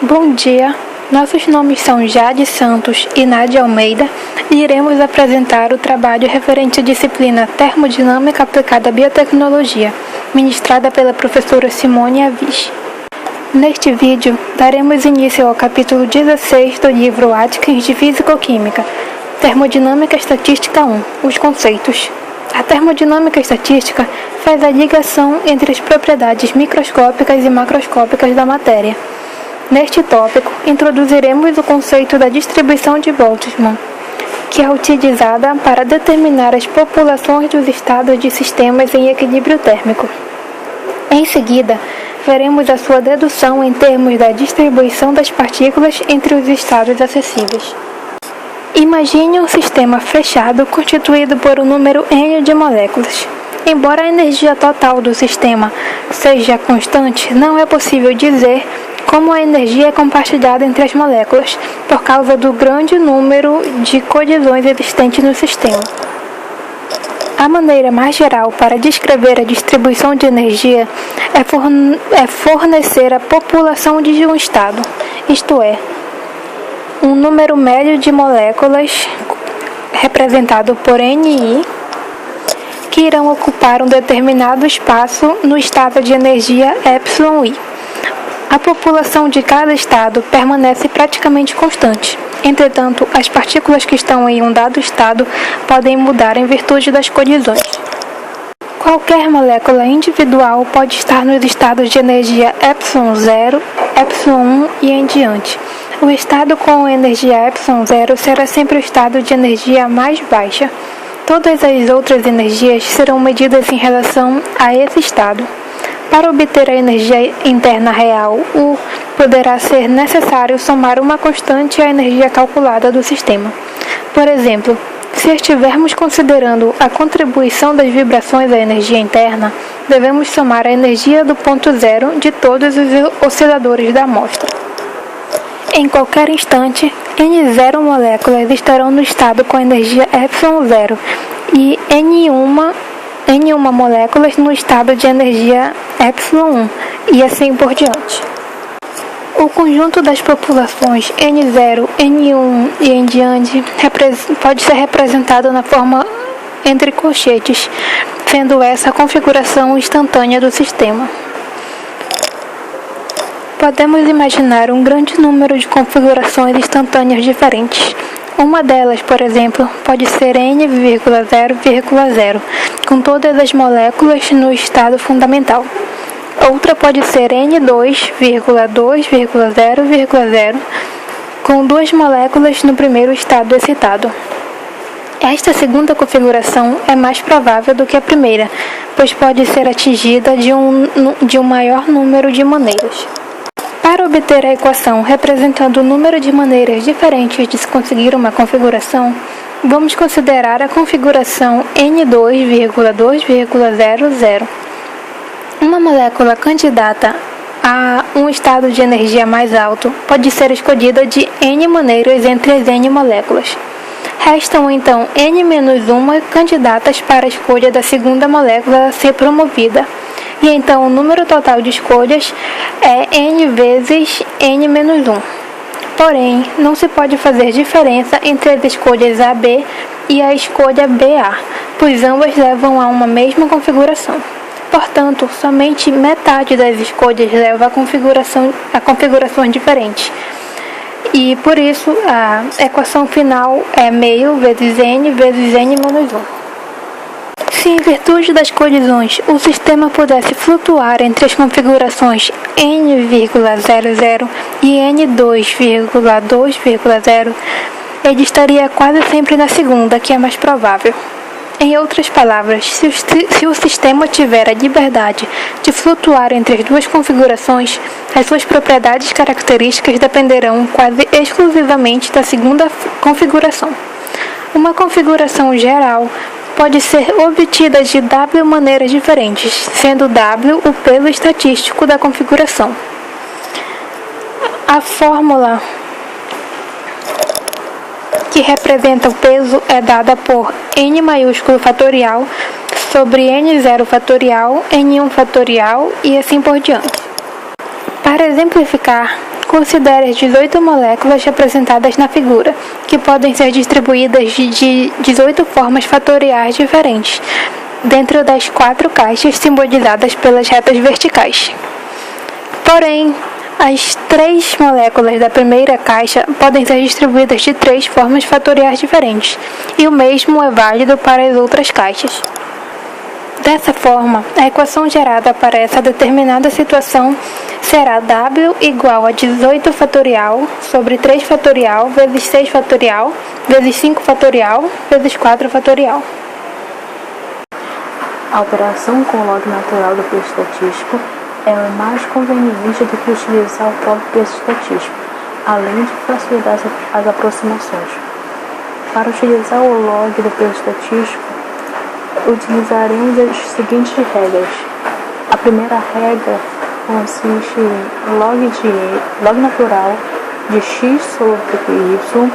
Bom dia, nossos nomes são Jade Santos e Nádia Almeida e iremos apresentar o trabalho referente à disciplina Termodinâmica aplicada à Biotecnologia, ministrada pela professora Simone Avis. Neste vídeo, daremos início ao capítulo 16 do livro Atkins de Físico-Química, Termodinâmica Estatística 1, os conceitos. A termodinâmica estatística faz a ligação entre as propriedades microscópicas e macroscópicas da matéria. Neste tópico, introduziremos o conceito da distribuição de Boltzmann, que é utilizada para determinar as populações dos estados de sistemas em equilíbrio térmico. Em seguida, veremos a sua dedução em termos da distribuição das partículas entre os estados acessíveis. Imagine um sistema fechado constituído por um número N de moléculas. Embora a energia total do sistema seja constante, não é possível dizer como a energia é compartilhada entre as moléculas, por causa do grande número de colisões existentes no sistema. A maneira mais geral para descrever a distribuição de energia é fornecer a população de um estado, isto é, um número médio de moléculas, representado por Ni, que irão ocupar um determinado espaço no estado de energia εi. A população de cada estado permanece praticamente constante. Entretanto, as partículas que estão em um dado estado podem mudar em virtude das colisões. Qualquer molécula individual pode estar nos estados de energia ε0, ε1 e em diante. O estado com energia ε0 será sempre o estado de energia mais baixa. Todas as outras energias serão medidas em relação a esse estado. Para obter a energia interna real, poderá ser necessário somar uma constante à energia calculada do sistema. Por exemplo, se estivermos considerando a contribuição das vibrações à energia interna, devemos somar a energia do ponto zero de todos os osciladores da amostra. Em qualquer instante, N0 moléculas estarão no estado com energia ε0 e N1 moléculas no estado de energia ε1 e assim por diante. O conjunto das populações N0, N1 e em diante pode ser representado na forma entre colchetes, sendo essa a configuração instantânea do sistema. Podemos imaginar um grande número de configurações instantâneas diferentes. Uma delas, por exemplo, pode ser N,0,0, com todas as moléculas no estado fundamental. Outra pode ser N2,2,0,0, com duas moléculas no primeiro estado excitado. Esta segunda configuração é mais provável do que a primeira, pois pode ser atingida de um maior número de maneiras. Para obter a equação representando o número de maneiras diferentes de se conseguir uma configuração, vamos considerar a configuração N2,2,00. Uma molécula candidata a um estado de energia mais alto pode ser escolhida de N maneiras entre as N moléculas. Restam então N-1 candidatas para a escolha da segunda molécula a ser promovida. E então o número total de escolhas é N vezes N-1. Porém, não se pode fazer diferença entre as escolhas AB e a escolha BA, pois ambas levam a uma mesma configuração. Portanto, somente metade das escolhas leva a configurações diferentes. E por isso, a equação final é meio vezes N vezes N-1. Se em virtude das colisões o sistema pudesse flutuar entre as configurações N,00 e N2,2,0, ele estaria quase sempre na segunda, que é mais provável. Em outras palavras, se o sistema tiver a liberdade de flutuar entre as duas configurações, as suas propriedades características dependerão quase exclusivamente da segunda configuração. Uma configuração geral pode ser obtida de W maneiras diferentes, sendo W o peso estatístico da configuração. A fórmula que representa o peso é dada por N maiúsculo fatorial sobre N0 fatorial, N1 fatorial e assim por diante. Para exemplificar Considere as 18 moléculas representadas na figura, que podem ser distribuídas de 18 formas fatoriais diferentes, dentro das 4 caixas simbolizadas pelas retas verticais. Porém, as 3 moléculas da primeira caixa podem ser distribuídas de 3 formas fatoriais diferentes, e o mesmo é válido para as outras caixas. Dessa forma, a equação gerada para essa determinada situação será W igual a 18 fatorial sobre 3 fatorial vezes 6 fatorial vezes 5 fatorial vezes 4 fatorial. A operação com o log natural do preço estatístico é mais conveniente do que utilizar o próprio preço estatístico, além de facilitar as aproximações. Para utilizar o log do preço estatístico, utilizaremos as seguintes regras. A primeira regra consiste em log natural de x sobre y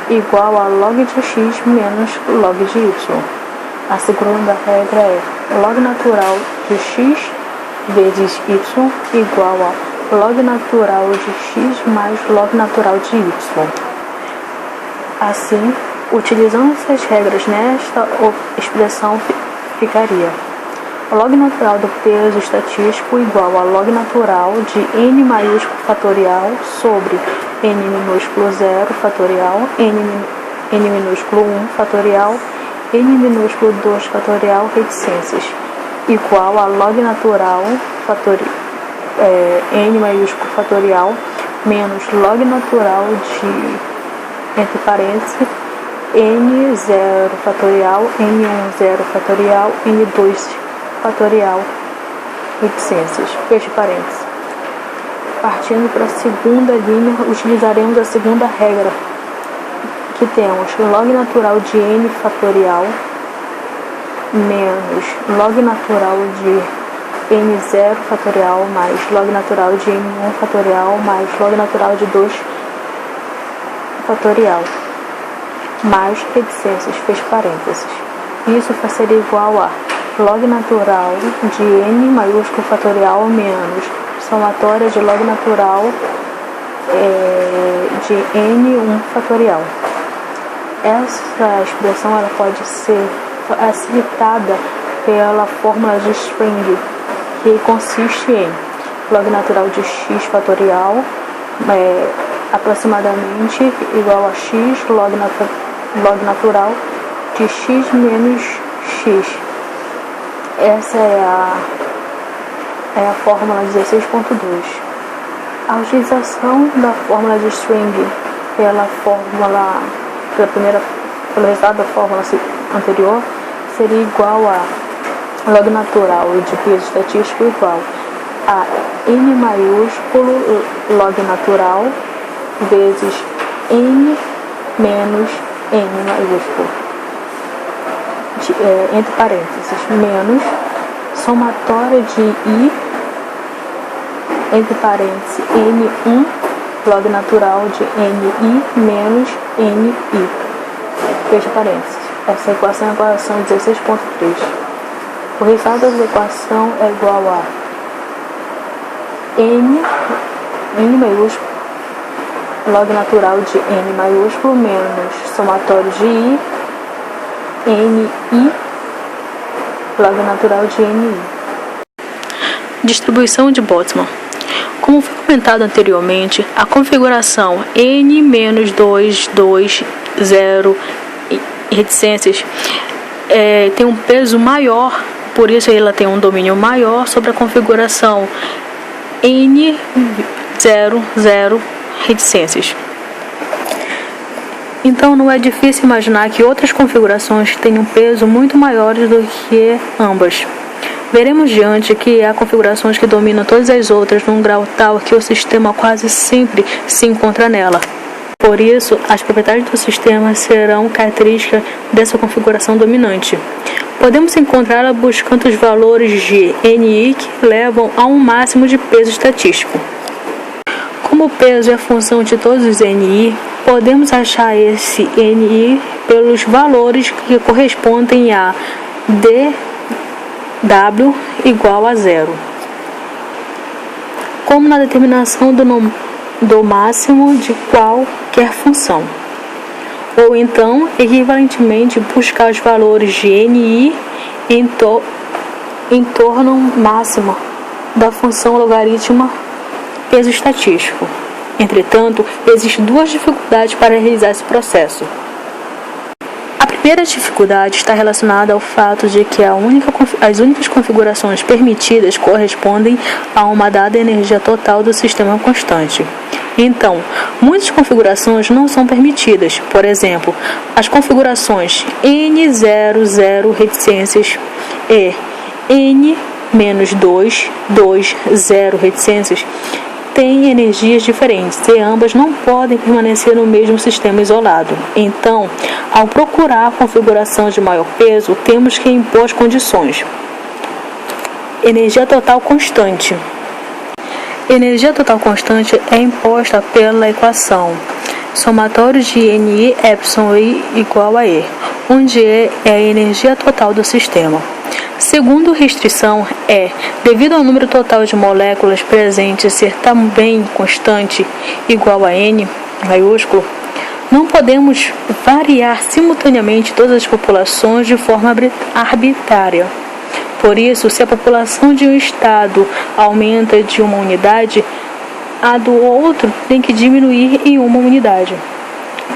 igual a log de x menos log de y. A segunda regra é log natural de x vezes y igual a log natural de x mais log natural de y. Assim, utilizando essas regras nesta expressão ficaria o log natural do peso estatístico igual a log natural de n maiúsculo fatorial sobre n minúsculo 0 fatorial, n minúsculo 1 fatorial, n minúsculo 2 fatorial reticências, igual a log natural n maiúsculo fatorial menos log natural de, entre parênteses, n0 fatorial, n1 0 fatorial, n2 fatorial reticências, fecha parênteses. Partindo para a segunda linha, utilizaremos a segunda regra, que temos log natural de n fatorial menos log natural de n0 fatorial mais log natural de n1 fatorial mais log natural de 2 fatorial mais reticências, fecha parênteses. Isso seria igual a log natural de n maiúsculo fatorial menos somatória de log natural de n1 fatorial. Essa expressão ela pode ser facilitada pela fórmula de String, que consiste em log natural de x fatorial aproximadamente igual a x log natural de x menos x. Essa é a fórmula 16.2. A utilização da fórmula de String pela resultado da fórmula anterior seria igual a log natural de peso estatístico igual a n maiúsculo log natural vezes n menos n maiúsculo, entre parênteses, menos somatória de i, entre parênteses, n1 log natural de ni menos ni, fecha parênteses. Essa equação é a equação 16.3. O resultado dessa equação é igual a n maiúsculo log natural de n maiúsculo menos somatório de i, ni log natural de ni. Distribuição de Boltzmann. Como foi comentado anteriormente, a configuração n-2, 2, 0 reticências tem um peso maior, por isso ela tem um domínio maior sobre a configuração n0, 0 reticências. Então não é difícil imaginar que outras configurações tenham peso muito maiores do que ambas. Veremos diante que há configurações que dominam todas as outras num grau tal que o sistema quase sempre se encontra nela. Por isso, as propriedades do sistema serão características dessa configuração dominante. Podemos encontrá-la buscando os valores de NI que levam a um máximo de peso estatístico. Como o peso é função de todos os NI, podemos achar esse NI pelos valores que correspondem a dW igual a 0. Como na determinação do do máximo de qualquer função. Ou então, equivalentemente, buscar os valores de NI em torno máximo da função logarítmica peso estatístico. Entretanto, existem duas dificuldades para realizar esse processo. A primeira dificuldade está relacionada ao fato de que as únicas configurações permitidas correspondem a uma dada energia total do sistema constante. Então, muitas configurações não são permitidas. Por exemplo, as configurações N00 reticências e N-2, 0 reticências têm energias diferentes e ambas não podem permanecer no mesmo sistema isolado. Então, ao procurar a configuração de maior peso, temos que impor as condições. Energia total constante. Energia total constante é imposta pela equação somatório de NI epsilon I igual a E, onde E é a energia total do sistema. Segundo restrição devido ao número total de moléculas presentes ser também constante igual a N maiúsculo, não podemos variar simultaneamente todas as populações de forma arbitrária. Por isso, se a população de um estado aumenta de uma unidade, a do outro tem que diminuir em uma unidade.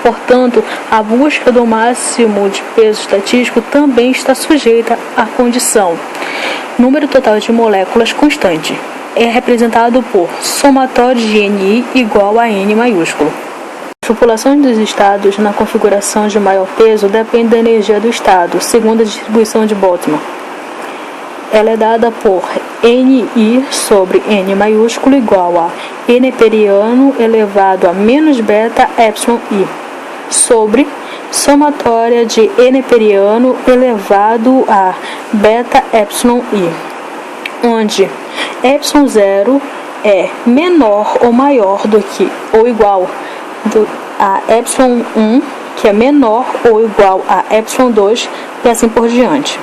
Portanto, a busca do máximo de peso estatístico também está sujeita à condição número total de moléculas constante. É representado por somatório de NI igual a N maiúsculo. As populações dos estados na configuração de maior peso dependem da energia do estado, segundo a distribuição de Boltzmann. Ela é dada por NI sobre N maiúsculo igual a E neperiano elevado a menos beta epsilon I sobre somatória de E neperiano elevado a beta epsilon I, onde epsilon 0 é menor ou maior do que ou igual a epsilon 1, que é menor ou igual a epsilon 2 e assim por diante.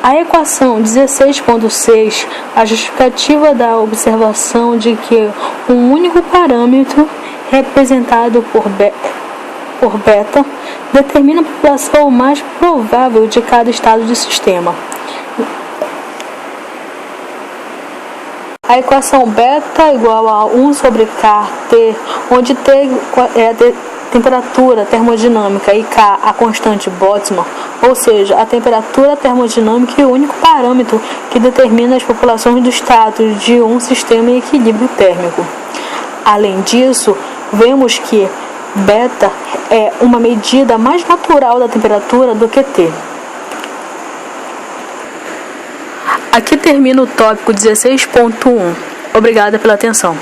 A equação 16.6, a justificativa da observação de que um único parâmetro representado por beta determina a população mais provável de cada estado do sistema. A equação beta igual a 1 sobre Kt, onde T é a temperatura termodinâmica e K a constante Boltzmann, ou seja, a temperatura termodinâmica é o único parâmetro que determina as populações do estado de um sistema em equilíbrio térmico. Além disso, vemos que beta é uma medida mais natural da temperatura do que T. Aqui termina o tópico 16.1. Obrigada pela atenção.